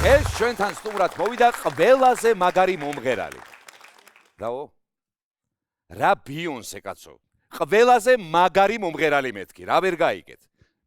ეს ჩვენთან სტუმრად მოვიდა ყველაზე მაგარი მომღერალი. დაო? რა ბიონსე კაცო. ყველაზე მაგარი მომღერალი მეთქი, რა ვერ გაიგეთ.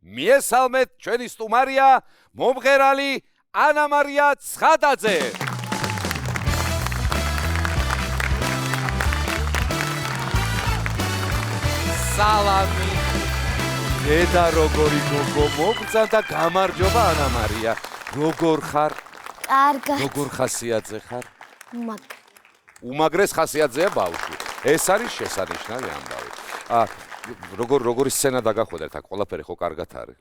მიესალმეთ ჩვენი სტუმარია მომღერალი ანა მარია ცხადაძე. სალამი. დედა როგორი გოგო მოგზანდა გამარჯობა ანა მარია. როგორ ხარ? კარგად. როგორ ხასიათზე ხარ? უმაგრეს ხასიათზეა ბავშვი. ეს არის შესანიშნავი ამბავი. როგორი სცენა დაგახვედრეთ, აქ ყველაფერი ხო კარგად არის.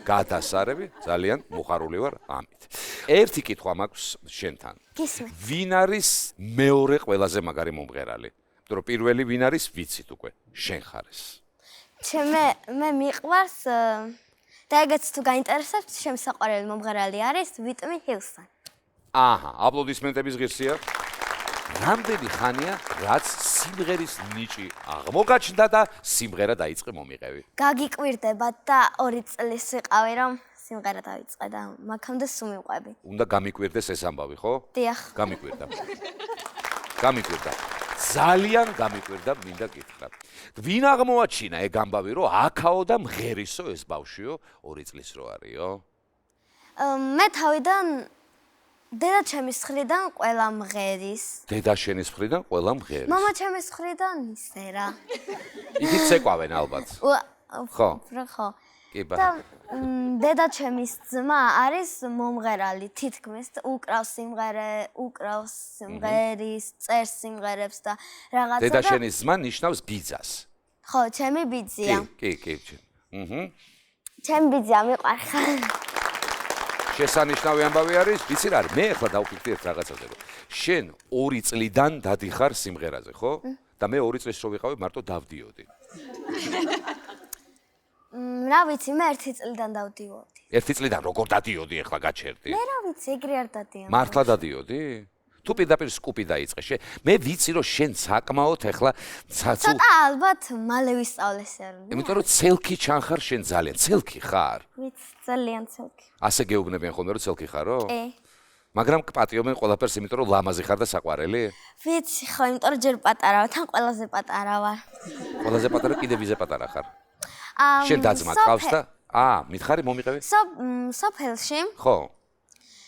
გადასარევი, ძალიან მოხარული ვარ ამით. ერთი კითხვა მაქვს შენთან. გისმენთ. ვინ არის მეორე ყველაზე მაგარი მომღერალი? იმიტომ რომ პირველი ვინ არის ვიცით უკვე, შენ ხარ ეს. მე მიყვარს და ეგეც თუ გაინტერესებს, ჩემი საყვარელი მომღერალი არის ვიტნი ჰიუსტონი. აჰა, აპლოდისმენტების ღირსია. რამდენი ხანია, რაც სიმღერის ნიჭი აღმოგაჩნდა და სიმღერა დაიწყე მომიყევი? გაგიკვირდებათ და 2 წლის ვიყავი, რომ სიმღერა დავიწყე და მაგამდე სულ მივყვები. უნდა გამიკვირდეს ეს ამბავი, ხო? დიახ. გამიკვირდა. ძალიან გამიკვირდა, მინდა გითხრა. ვინ აღმოაჩინა ეგ ამბავი, რომ აქაო და მღერისო ეს ბავშვიო 2 წლის რო არისო? მე თავიდან დედა ჩემის მხრიდან ყველა მღერის. დედა შენის მხრიდან ყველა მღერის. მამა ჩემის მხრიდან ისე რა. იქით ცეკვავენ ალბათ. ხო. ხო. კი ბა. და დედა ჩემის ძმა არის მომღერალი, თითქმის უკრავს სიმღერის, წერს სიმღერებს და რაღაცა. დედა შენის ძმა ნიშნავს ბიძას. ხო, ჩემი ბიძია. კი. ჩემი ბიძია მიყვარხარ. შესანიშნავი ამბავი არის, ვიცი რა არის, მე ახლა დავფიქრდი ერთ რაღაცაზე, რომ შენ 2 წლიდან დადიხარ სიმღერაზე, ხო? და მე 2 წლის რო ვიყავი, მარტო დავდიოდი. რა ვიცი, მე 1 წლიდან დავდიოდი. 1 წლიდან როგორ დადიოდი ახლა გაჩერდი? მე რა ვიცი, ეგრე არ დადიოდი. მართლა დადიოდი? თუ პირდაპირ სკუპი დაიწყე, მე ვიცი რომ შენ საკმაოდ ახლა ცოტა ალბათ მალე ვისწავლე სერნი. იმიტომ რომ ცელქი ჩანხარ შენ ძალიან, ცელქი ხარ? ვიცი, ძალიან ცელქი. ასე გეუბნებიან ხოლმე რომ ცელქი ხარო? კი. მაგრამ პატიობენ ყველაფერს, იმიტომ რომ ლამაზი ხარ და საყვარელი? ვიცი, ხო, იმიტომ რომ ჯერ პატარა ვარ, თან ყველაზე პატარა ვარ. ყველაზე პატარა კიდე ვიზე პატარა ხარ? შენ დაძმა ყავს და მითხარი მომიყევი? სოფელში. ხო.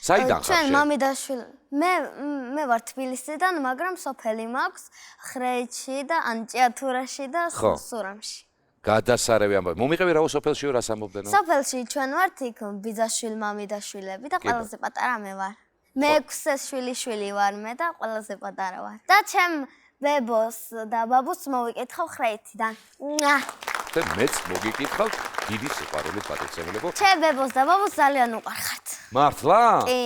საიდან ხარ შენ? ჩვენ მამიდაშვილი. მე ვარ თბილისიდან, მაგრამ სოფელი მაქვს ხრეჩი და ანჭიათურაში და სურამში. გადასარევი ამბავი. მომიყევი რაო სოფელში რას ამბობდენო? სოფელში ჩვენ ვართ იქ ბიძაშვილი, მამიდაშვილები და ყველაზე პატარა მე ვარ. მე-6 შვილიშვილი ვარ მე და ყველაზე პატარა ვარ. და ჩემ ბებოს და ბაბუს მოვიკითხავ ხრეთიდან. და მეც მოგიკითხავ დიდი სიყვარულით პატივცემულებო. ჩემ ბებოს და ბაბუს ძალიან უყვარხართ. მართლა? კი.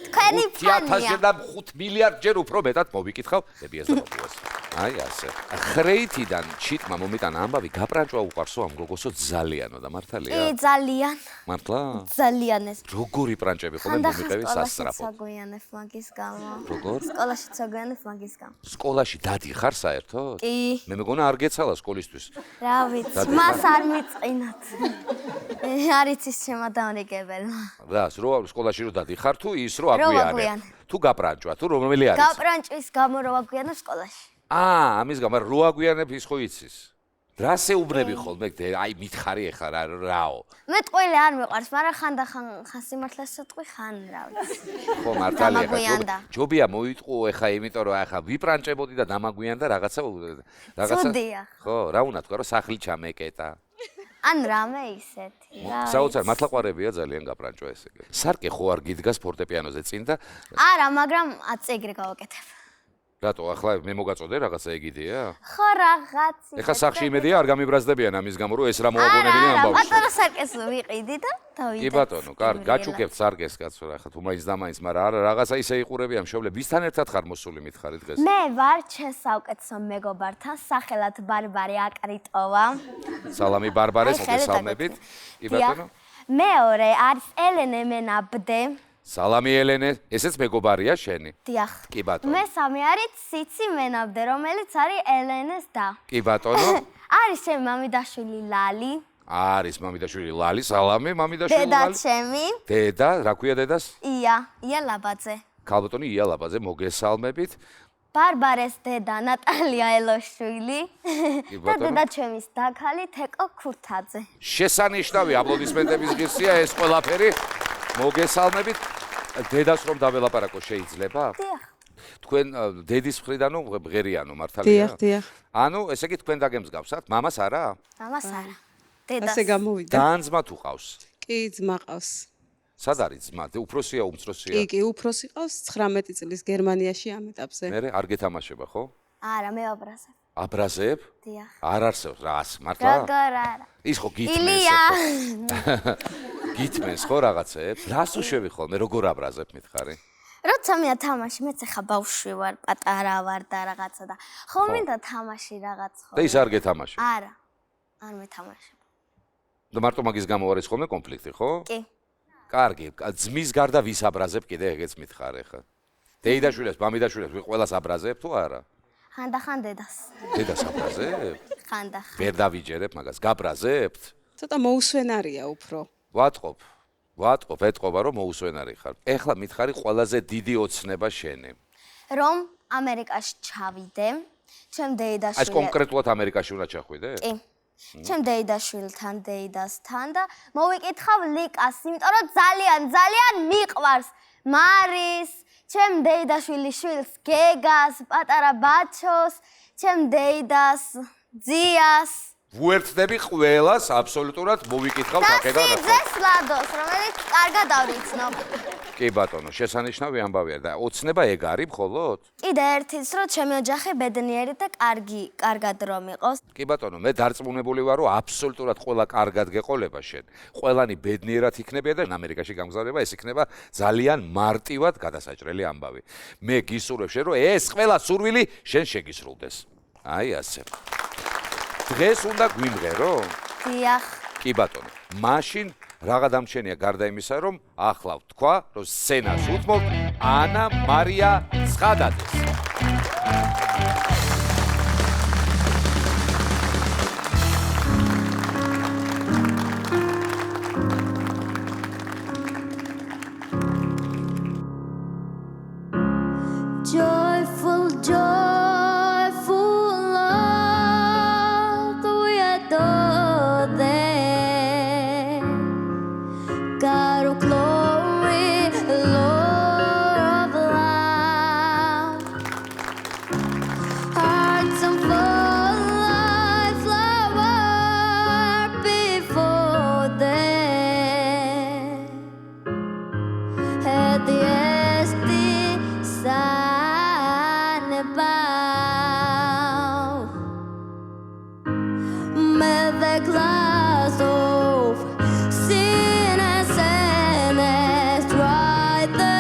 თქვენი ფანია. 5 მილიარდჯერ უფრო მეტად მოვიკითხავ ბებიას და ბაბუას. აი ასე. ხრეითიდან ჩიტმა მომიტანა ამბავი, გაპრანჭვა უყარსო ამ გოგოსო ძალიანო და მართალია? კი, ძალიან. მართლა? ძალიან ეს. როგორი პრანჭები ხოლმე მომიყევი სასწრაფოდ? საგვიანებ მაგის გამო. როგორ? სკოლაში საგვიანებ მაგის გამო. სკოლაში დადიხარ საერთოდ? კი. მე მეგონა არ გეცალა სკოლისთვის. რა ვიცი, მას არ მიწყინათ. არის ის შემადამრიგებელმა. რა, სკოლაში რო დადიხარ თუ ის რო აგვიანებ? თუ გაპრანჭვა, თუ რომელი არის? გაპრანჭვის გამო რო აგვიანებ სკოლაში. ამის გამო რო აგვიანებ ის ხო იცის? რას ეუბნები ხოლმე? აი მითხარი ახლა რაო? მე ტყვილი არ მიყვარს, მაგრამ ხანდახან სიმართლეს ვიტყვი, ხან რა ვიცი. ხო, მართალია. ჯობია მოიტყო ახლა, იმიტომ რომ ახლა ვიპრანჭებოდი და დამაგვიანდა რაღაცა. ცუდია. ხო, რა უნდა თქვა, რომ სახლი ჩამეკეტა. ან რამე ისეთი. საოცარ მართლაყვარებია ძალიან გაპრანჭვა ესე. სარკე ხო არ გიდგას ფორტეპიანოზე წინ და არა, მაგრამ აწეგრე გავაკეთებ. რატო ახლა მე მოგაწოდე რაღაცა ეგ იდეა? ხო რაღაც. ეხლა სახში იმედია არ გამიბრაზდებიან ამის გამო რომ ეს რა მოაგონებინე ამ ბავშვს. არა, პატარა სარკეს ვიყიდი და დავიდე. კი ბატონო, კარგი, გაჩუქებთ სარკეს კაცო რა ხა თუ მაინც და მაინც, მაგრამ არა რაღაცა ისე იყურებიან მშობლები. ვისთან ერთად ხარ მოსული მითხარი დღეს? მე ვარ ჩემს საუკეთესო მეგობართან, სახელად ბარბარე აკრიტოვა. სალამი ბარბარეს, მოგესალმებით. კი ბატონო. მეორე არის ელენე მენაბდე. სალამი ელენე, ესეც მეგობარია შენი? დიახ. კი ბატონო. მესამე არის ციცი მენაბდე, რომელიც არის ელენეს და. კი ბატონო. არის ჩემი მამიდაშვილი ლალი. არის მამიდაშვილი ლალი, სალამი მამიდაშვილი დედა ლალი. ჩემი. დედა, რა ქვია დედას? ია ლაბაძე. ქალბატონი ია ლაბაძე, მოგესალმებით. ბარბარეს დედა ნატალია ელოშვილი და დედა ჩემის დაქალი თეკო ქურთაძე. შესანიშნავი აპლოდისმენტების ღირსია ეს ყველაფერი. მოგესალმებით. დედას რომ დაველაპარაკო შეიძლება? დიახ. თქვენ დედის მხრიდანო ბღერიანო მართალია? დიახ. ანუ ესე იგი თქვენ დაგემსგავსათ? მამას არა? მამას არა. დედას. ასე გამოვიდა. დაანძმა თუ ყავს? კი, ძმა ყავს. სად არის ძმა? უფროსია, უმცროსია? კი, უფროსი ყავს 19 წლის გერმანიაში ამ ეტაპზე. მე არ გეთამაშება, ხო? არა, მე აბრაზებ. აბრაზებ? დიახ. არ არსებობს რას, მართლა? როგორ არა. ის ხო გითმენს. ილია. გითმენს ხო რაღაცებს? რას უშვები ხოლმე, როგორ აბრაზებ მითხარი? როცა მე თამაში, მეც ახლა ბავშვი ვარ, პატარა ვარ და რაღაცა და ხო მინდა თამაში რაღაც ხო. და ის არ გეთამაშე. არა. არ მეთამაშებ. და მარტო მაგის გამო არის ხოლმე კონფლიქტი, ხო? კი. კარგი, ძმის გარდა ვის აბრაზებ კიდე ეგეც მითხარე ხა. დეიდაშვილებს, მამიდაშვილებს ყველას აბრაზებ თუ არა? ხანდახან დედას. დედას აბრაზებ? ხანდახან. ვერ დავიჯერებ მაგას, გაბრაზებთ? ცოტა მოუსვენარია უფრო. ვატყობ, ეთყობა რომ მოусვენარი ხარ. ეხლა მითხარი ყველაზე დიდი ოცნება შენი. რომ ამერიკაში ჩავიდე, ჩემ აი ეს დეიდაშვილთან. კონკრეტულად ამერიკაში უნდა ჩახვიდე? კი. ჩემ დეიდაშვილთან, დეიდასთან და მოვიკითხავ ლიკას, იმიტომ რომ ძალიან მიყვარს მარის, ჩემ დეიდაშვილის შვილს, გეგას, პატარა ბაჩოს, ჩემ დეიდას, ძიას. ვუერთდები ყველას აბსოლუტურად მოვიკითხავ აქედან რა. სიძეს ლადოს, რომელიც კარგად ავიცნობ. კი ბატონო, შესანიშნავი ამბავია და ოცნება ეგ არის მხოლოდ? კიდე ერთიც, რომ ჩემი ოჯახი ბედნიერი და კარგად რომ იყოს. კი ბატონო, მე დარწმუნებული ვარ, რომ აბსოლუტურად ყველა კარგად გეყოლება შენ. ყველანი ბედნიერად იქნებიან და ამერიკაში გამგზავრება ეს იქნება ძალიან მარტივად გადასაჭრელი ამბავი. მე გისურვებ შენ, რომ ეს ყველა სურვილი შენ შეგისრულდეს. აი ასე. დღეს უნდა გვიმღერო? დიახ. კი ბატონო. მაშინ რაღა დამჩენია გარდა იმისა, რომ ახლა ვთქვა, რომ სცენას უთმობთ ანა მარია ცხადაძეს. Joyful Lord, we adore thee. God of glory, Lord of love. Hearts on full life, flower before thee. At the sun above, may the glass of sin and sadness dry the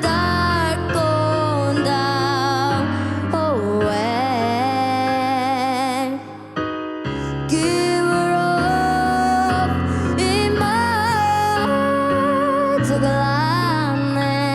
dark gone down away. Giver of immortal gladness.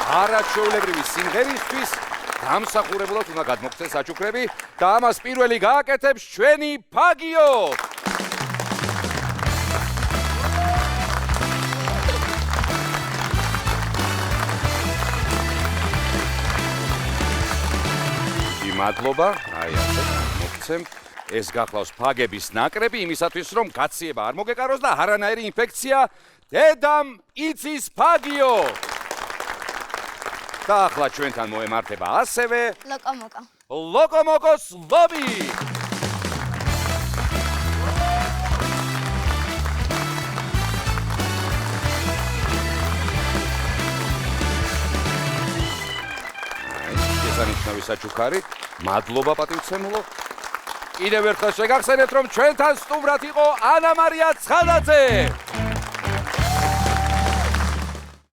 არაჩვეულებრივი სიმღერისთვის დამსახურებულად უნდა გადმოგცეს საჩუქრები და ამას პირველი გააკეთებს ჩვენი ფაგიო. მადლობა, აი ასე, მოგცემ. ეს გახლავს ფაგების ნაკრები იმისათვის, რომ გაციება არ მოგეკაროს და არანაირი ინფექცია დედამ იცის ფაგიო. და ახლა ჩვენთან მოემართება ასევე ლოკომოკო. ლოკომოკოს ლობი. შესანიშნავი საჩუქარი, მადლობა პატივცემულო. კიდევ ერთხელ შეგახსენებთ, რომ ჩვენთან სტუმრად იყო ანა მარია ცხადაძე.